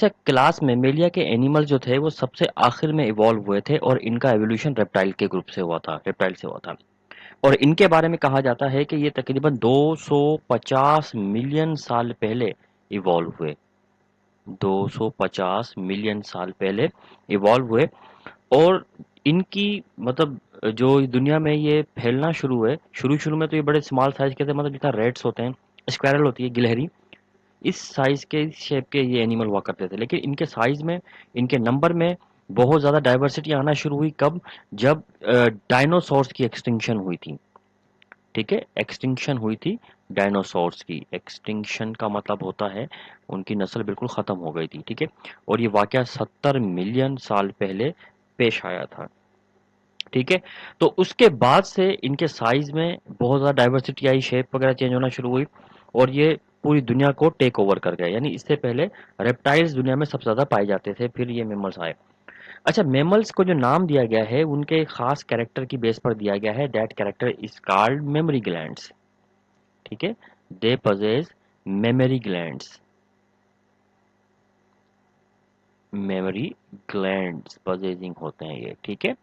अच्छा, class Mammalia के animal जो थे वो सबसे आखिर में इवॉल्व हुए थे और इनका एवोल्यूशन रेप्टाइल के ग्रुप से हुआ था, रेप्टाइल से हुआ था। और इनके बारे में कहा जाता है कि ये तकरीबन 250 मिलियन साल पहले इवॉल्व हुए। 250 मिलियन साल पहले इवॉल्व हुए। और इनकी मतलब जो इस दुनिया में ये फैलना शुरू हुए, शुरू शुरू में तो ये बड़े स्मॉल साइज के थे, मतलब जितना रेट्स होते हैं, स्क्वायरल होती है गिलहरी, इस साइज के, इस शेप के ये एनिमल हुआ करते थे। लेकिन इनके साइज में, इनके नंबर में बहुत ज़्यादा डाइवर्सिटी आना शुरू हुई कब? जब डायनासोर्स की एक्सटिंक्शन हुई थी। ठीक है, एक्सटिंक्शन हुई थी डायनासोर्स की। एक्सटिंक्शन का मतलब होता है उनकी नस्ल बिल्कुल ख़त्म हो गई थी। ठीक है, और ये वाकया 70 मिलियन साल पहले पेश आया था। ठीक है, तो उसके बाद से इनके साइज में बहुत ज़्यादा डाइवर्सिटी आई, शेप वगैरह चेंज होना शुरू हुई और ये पूरी दुनिया को टेक ओवर कर गए। यानी इससे पहले रेप्टाइल्स दुनिया में सबसे ज़्यादा पाए जाते थे, फिर ये मेमल्स आए। अच्छा, मेमल्स को जो नाम दिया गया है उनके खास कैरेक्टर की बेस पर दिया गया है। That character is called memory glands. ठीक है, they possess memory glands. Memory glands possessing होते हैं ये। ठीक है,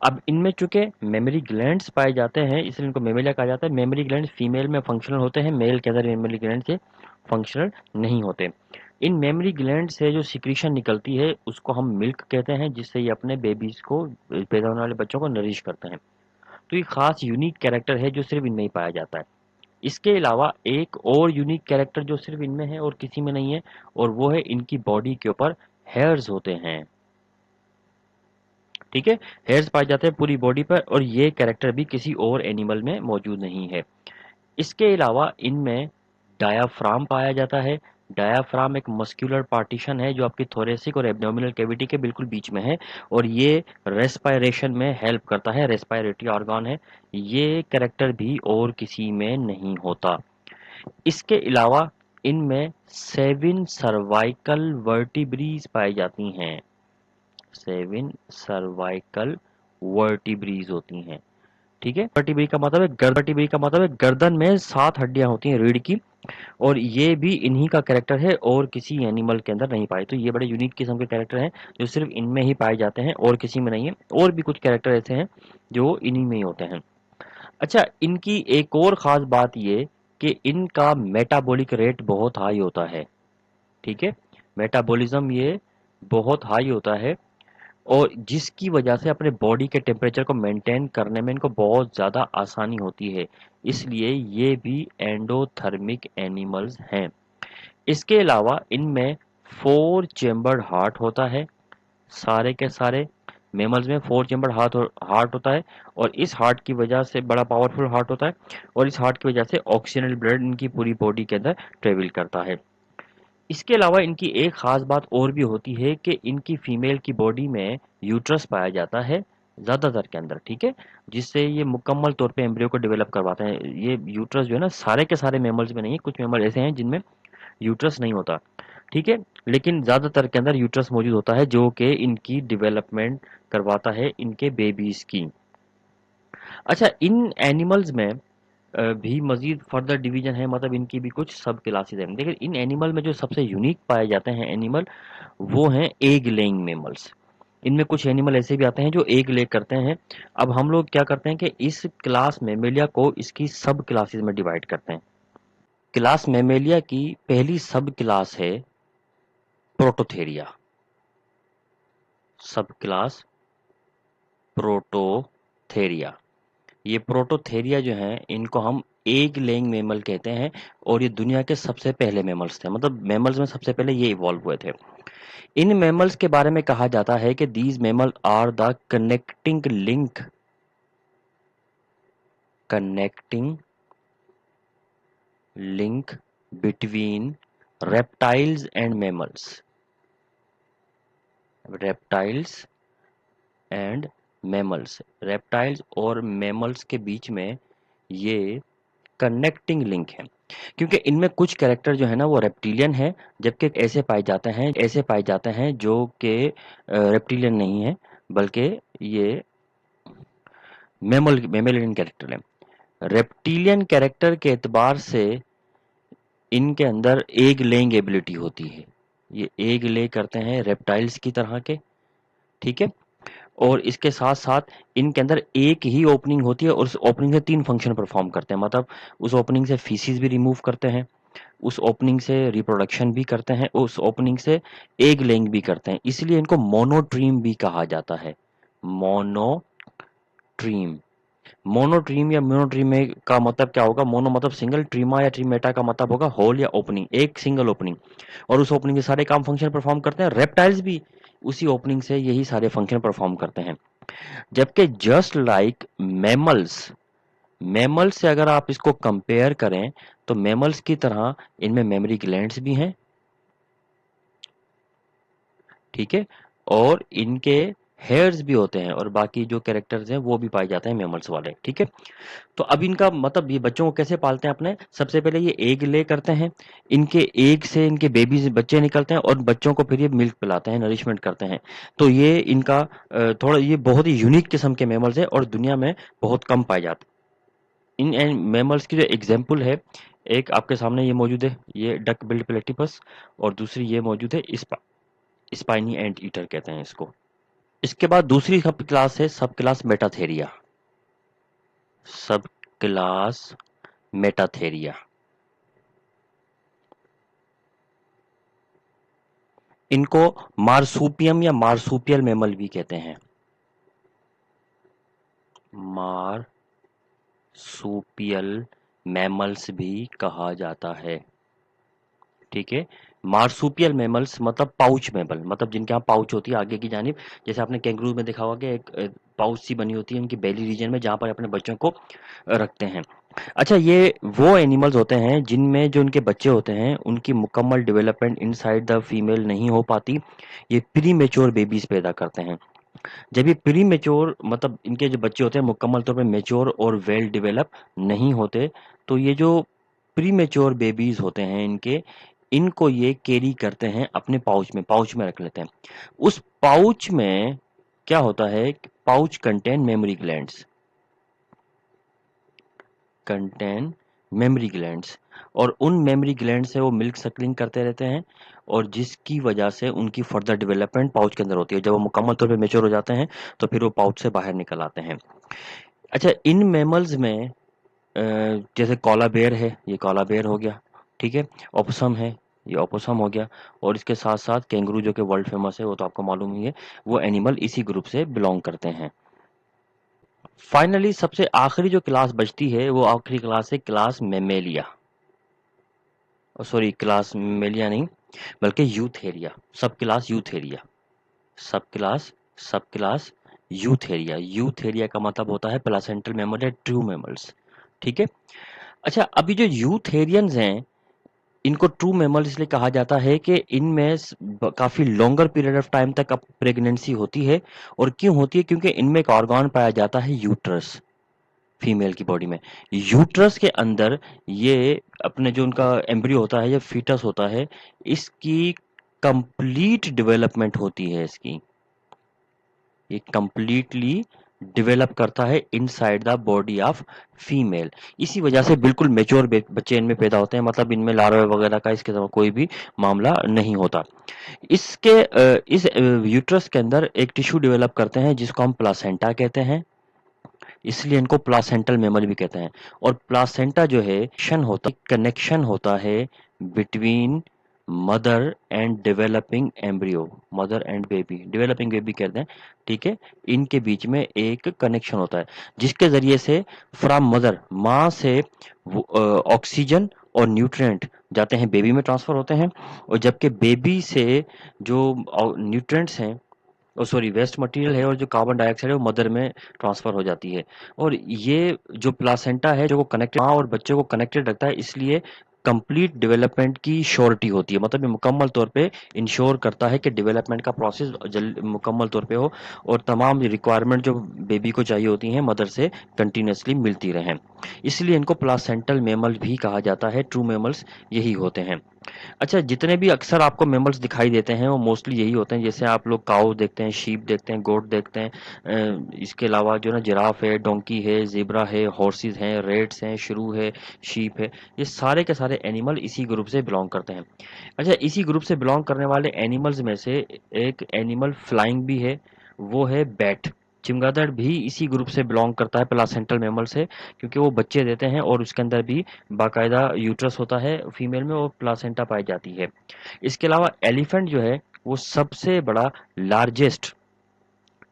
अब इनमें चूंकि मेमोरी ग्लैंड्स पाए जाते हैं इसलिए इनको मेमेलिया कहा जाता है। मेमोरी ग्लैंड्स फीमेल में फंक्शनल होते हैं, मेल के अंदर मेमोरी ग्लैंड से फंक्शनल नहीं होते। इन मेमोरी ग्लैंड से जो सिक्रीशन निकलती है उसको हम मिल्क कहते हैं, जिससे ये अपने बेबीज को, पैदा होने वाले बच्चों को नरिश करते हैं। तो ये खास यूनिक कैरेक्टर है जो सिर्फ इनमें ही पाया जाता है। इसके अलावा एक और यूनिक कैरेक्टर जो सिर्फ इनमें है और किसी में नहीं है, और वो है इनकी बॉडी के ऊपर हेयर्स होते हैं। ठीक है, हेयर्स पाए जाते हैं पूरी बॉडी पर, और ये कैरेक्टर भी किसी और एनिमल में मौजूद नहीं है। इसके अलावा इनमें डायाफ्राम पाया जाता है। डायाफ्राम एक मस्कुलर पार्टीशन है जो आपकी थोरेसिक और एब्डोमिनल कैविटी के बिल्कुल बीच में है, और ये रेस्पायरेशन में हेल्प करता है, रेस्पायरेटरी ऑर्गन है। ये कैरेक्टर भी और किसी में नहीं होता। इसके अलावा इनमें 7 सर्वाइकल वर्टिब्रीज पाई जाती हैं। 7 सर्वाइकल वर्टिब्रीज होती हैं। ठीक है, वर्टिब्री का मतलब है गर्दन में 7 हड्डियां होती हैं रीढ़ की, और ये भी इन्हीं का कैरेक्टर है और किसी एनिमल के अंदर नहीं पाए। तो ये बड़े यूनिक किस्म के कैरेक्टर हैं जो सिर्फ इनमें ही पाए जाते हैं और किसी में नहीं है। और भी कुछ कैरेक्टर ऐसे हैं जो इन्हीं में ही होते हैं। अच्छा, इनकी एक और ख़ास बात ये कि इनका मेटाबॉलिक रेट बहुत हाई होता है। ठीक है, मेटाबॉलिज्म ये बहुत हाई होता है, और जिसकी वजह से अपने बॉडी के टेम्परेचर को मेंटेन करने में इनको बहुत ज़्यादा आसानी होती है। इसलिए ये भी एंडोथर्मिक एनिमल्स हैं। इसके अलावा इनमें 4 चेम्बर्ड हार्ट होता है। सारे के सारे मेमल्स में 4 चेम्बर्ड हार्ट होता है, और इस हार्ट की वजह से, बड़ा पावरफुल हार्ट होता है, और इस हार्ट की वजह से ऑक्सीजनल ब्लड इनकी पूरी बॉडी के अंदर ट्रेवल करता है। इसके अलावा इनकी एक खास बात और भी होती है कि इनकी फीमेल की बॉडी में यूट्रस पाया जाता है ज़्यादातर के अंदर। ठीक है, जिससे ये मुकम्मल तौर पे एम्ब्रियो को डेवलप करवाते हैं। ये यूट्रस जो है ना, सारे के सारे मेमल्स में नहीं है, कुछ मेमल ऐसे हैं जिनमें यूट्रस नहीं होता। ठीक है, लेकिन ज़्यादातर के अंदर यूट्रस मौजूद होता है जो कि इनकी डेवलपमेंट करवाता है इनके बेबीज़ की। अच्छा, इन एनिमल्स में भी मजीद फर्दर डिवीजन है, मतलब इनकी भी कुछ सब क्लासेस हैं। लेकिन इन एनिमल में जो सबसे यूनिक पाए जाते हैं एनिमल, वो हैं एग लेइंग मेमल्स। इनमें कुछ एनिमल ऐसे भी आते हैं जो एग ले करते हैं। अब हम लोग क्या करते हैं कि इस क्लास मेमेलिया को इसकी सब क्लासेस में डिवाइड करते हैं। क्लास मेमेलिया की पहली सब क्लास है प्रोटोथेरिया। सब क्लास प्रोटोथेरिया। ये प्रोटोथेरिया जो हैं इनको हम एग लेइंग मेमल कहते हैं, और ये दुनिया के सबसे पहले मेमल्स थे, मतलब मेमल्स में सबसे पहले ये इवॉल्व हुए थे। इन मेमल्स के बारे में कहा जाता है कि these mammal are the connecting link between reptiles and mammals. Reptiles and mammals, reptiles और मेमल्स के बीच में ये कनेक्टिंग लिंक है। क्योंकि इनमें कुछ कैरेक्टर जो है ना वो रेप्टिलियन है, जबकि ऐसे पाए जाते हैं जो कि रेप्टिलियन नहीं है, बल्कि ये मेमलियन कैरेक्टर है। रेप्टिलियन कैरेक्टर के एतबार से इनके अंदर एग लेइंग एबिलिटी होती है। ये एग ले करते हैं रेप्टाइल्स की तरह के, ठीक है। और इसके साथ साथ इनके अंदर एक ही ओपनिंग होती है और उस ओपनिंग से 3 फंक्शन परफॉर्म करते हैं। मतलब उस ओपनिंग से फीसिस भी रिमूव करते हैं, उस ओपनिंग से रिप्रोडक्शन भी करते हैं, उस ओपनिंग से एग लेइंग भी करते हैं। इसलिए इनको मोनोट्रीम भी कहा जाता है। मोनोट्रीम। मोनोट्रीम या मोनोट्रीम में का मतलब क्या होगा? मोनो मतलब सिंगल, ट्रीमा या ट्रीमेटा का मतलब होगा होल या ओपनिंग, एक सिंगल ओपनिंग। और उस ओपनिंग के सारे काम फंक्शन परफॉर्म करते हैं। रेप्टाइल्स भी उसी ओपनिंग से यही सारे फंक्शन परफॉर्म करते हैं। जबकि जस्ट लाइक मैमल्स, मैमल्स से अगर आप इसको कंपेयर करें तो मैमल्स की तरह इनमें मेमोरी ग्लैंड्स भी हैं, ठीक है। और इनके हेयर्स भी होते हैं और बाकी जो कैरेक्टर्स हैं वो भी पाए जाते हैं मैमल्स वाले, ठीक है। तो अब इनका मतलब ये बच्चों को कैसे पालते हैं अपने? सबसे पहले ये एग ले करते हैं, इनके एग से इनके बेबीज बच्चे निकलते हैं और बच्चों को फिर ये मिल्क पिलाते हैं, नरिशमेंट करते हैं। तो ये इनका थोड़ा ये बहुत ही यूनिक किस्म के मैमल्स है और दुनिया में बहुत कम पाए जाते हैं। इन मैमल्स की जो एग्जाम्पल है, एक आपके सामने ये मौजूद है, ये डक बिल्ड प्लेटिपस, और दूसरी ये मौजूद है स्पाइनी एंट ईटर कहते हैं इसको। इसके बाद दूसरी सब क्लास है सब क्लास मेटाथेरिया। सब क्लास मेटाथेरिया, इनको मार्सूपियम या मार्सूपियल मैमल भी कहते हैं। मार्सूपियल मैमल्स भी कहा जाता है, ठीक है। मार्सूपियल मैमल्स मतलब पाउच मैमल, मतलब जिनके यहाँ पाउच होती है आगे की जानिब, जैसे आपने कैंगरू में देखा होगा कि एक पाउच सी बनी होती है उनकी बेली रीजन में जहाँ पर अपने बच्चों को रखते हैं। अच्छा, ये वो एनिमल्स होते हैं जिनमें जो उनके बच्चे होते हैं उनकी मुकम्मल डेवलपमेंट इनसाइड द फीमेल नहीं हो पाती। ये प्री मेच्योर बेबीज पैदा करते हैं। जब ये प्री मेच्योर मतलब इनके जो बच्चे होते हैं मुकम्मल तौर पे मेच्योर और वेल डेवलप नहीं होते, तो ये जो प्री मेच्योर बेबीज होते हैं इनके, इनको ये कैरी करते हैं अपने पाउच में रख लेते हैं। उस पाउच में क्या होता है? Pouch contain mammary glands, contain mammary glands, और उन मेमोरी ग्लैंड से वो मिल्क सकलिंग करते रहते हैं और जिसकी वजह से उनकी फर्दर डेवलपमेंट पाउच के अंदर होती है। जब वो मुकम्मल तौर पे मेच्योर हो जाते हैं तो फिर वो पाउच से बाहर निकल आते हैं। अच्छा, इन मैमल्स में जैसे कॉला बेयर है, ये कॉला बेयर हो गया, ठीक है। ओपोसम है, ये ओपोसम हो गया। और इसके साथ साथ कैंगरू जो कि वर्ल्ड फेमस है, वो तो आपको मालूम ही है, वो एनिमल इसी ग्रुप से बिलोंग करते हैं। फाइनली सबसे आखिरी जो क्लास बचती है वो आखिरी क्लास है class Mammalia, sorry class Mammalia नहीं बल्कि यूथेरिया, सब क्लास यूथेरिया, सब क्लास सब क्लास यूथेरिया। यूथेरिया का मतलब होता है प्लासेंटल मैमल या ट्रू मैमल्स, ठीक है। अच्छा, अभी जो यूथेरियंस हैं इनको ट्रू मैमल इसलिए कहा जाता है कि इनमें काफी लॉन्गर पीरियड ऑफ टाइम तक प्रेगनेंसी होती है। और क्यों होती है? क्योंकि इनमें एक ऑर्गन पाया जाता है यूट्रस, फीमेल की बॉडी में। यूट्रस के अंदर ये अपने जो उनका एम्ब्रियो होता है या फीटस होता है, इसकी कंप्लीट डेवलपमेंट होती है इसकी, ये कंप्लीटली डेवलप करता है inside the body of female. इसी वजह से बिल्कुल मेच्योर बच्चे इनमें पैदा होते हैं, मतलब इनमें लार्वा वगैरह का इसके अलावा कोई भी मामला नहीं होता। इस यूट्रस के अंदर एक टिश्यू डेवलप करते हैं जिसको हम प्लासेंटा कहते हैं, इसलिए इनको प्लासेंटल मेमोरी भी कहते हैं। और प्लासेंटा जो है कनेक्शन होता है between mother and developing embryo, mother and baby, developing baby कहते हैं, ठीक है। इनके बीच में एक कनेक्शन होता है जिसके जरिए से फ्रॉम मदर, माँ से ऑक्सीजन और न्यूट्रिएंट जाते हैं बेबी में ट्रांसफर होते हैं। और जबकि बेबी से जो न्यूट्रिएंट्स हैं, सॉरी वेस्ट मटेरियल है, और जो कार्बन डाइऑक्साइड है वो मदर में ट्रांसफर हो जाती है। और ये जो प्लासेंटा है जो को कनेक्टेड माँ और बच्चे को कनेक्टेड रखता है, इसलिए कंप्लीट डेवलपमेंट की श्योरिटी होती है। मतलब ये मुकम्मल तौर पे इंश्योर करता है कि डेवलपमेंट का प्रोसेस मुकम्मल तौर पे हो और तमाम रिक्वायरमेंट जो बेबी को चाहिए होती हैं मदर से कंटिन्यूसली मिलती रहें। इसलिए इनको प्लासेंटल मेमल भी कहा जाता है। ट्रू मेमल्स यही होते हैं। अच्छा, जितने भी अक्सर आपको मैमल्स दिखाई देते हैं वो मोस्टली यही होते हैं। जैसे आप लोग काऊ देखते हैं, शीप देखते हैं, गोट देखते हैं, इसके अलावा जो ना जिराफ है, डोंकी है, ज़ेब्रा है, हॉर्सेस हैं, रेट्स हैं, श्रू है, शीप है, ये सारे के सारे सारे एनिमल इसी ग्रुप से बिलोंग करते हैं। अच्छा, इसी ग्रुप से बिलोंग करने वाले एनिमल्स में से एक एनिमल फ्लाइंग भी है, वो है बैट। चमगादड़ भी इसी ग्रुप से बिलोंग करता है, प्लासेंटल मैमल से, क्योंकि वो बच्चे देते हैं और उसके अंदर भी बाकायदा यूट्रस होता है फीमेल में और प्लासेंटा पाई जाती है। इसके अलावा एलिफेंट जो है वो सबसे बड़ा लार्जेस्ट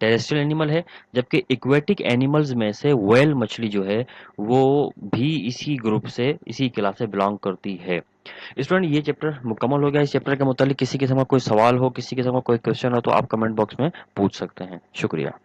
टेरेस्ट्रियल एनिमल है, जबकि एक्वेटिक एनिमल्स में से व्हेल मछली जो है वो भी इसी ग्रुप से, इसी क्लास से बिलोंग करती है। स्टूडेंट, ये चैप्टर मुकम्मल हो गया। इस चैप्टर के मुतालिक किसी के समय कोई सवाल हो, किसी के समय कोई क्वेश्चन हो, तो आप कमेंट बॉक्स में पूछ सकते हैं। शुक्रिया।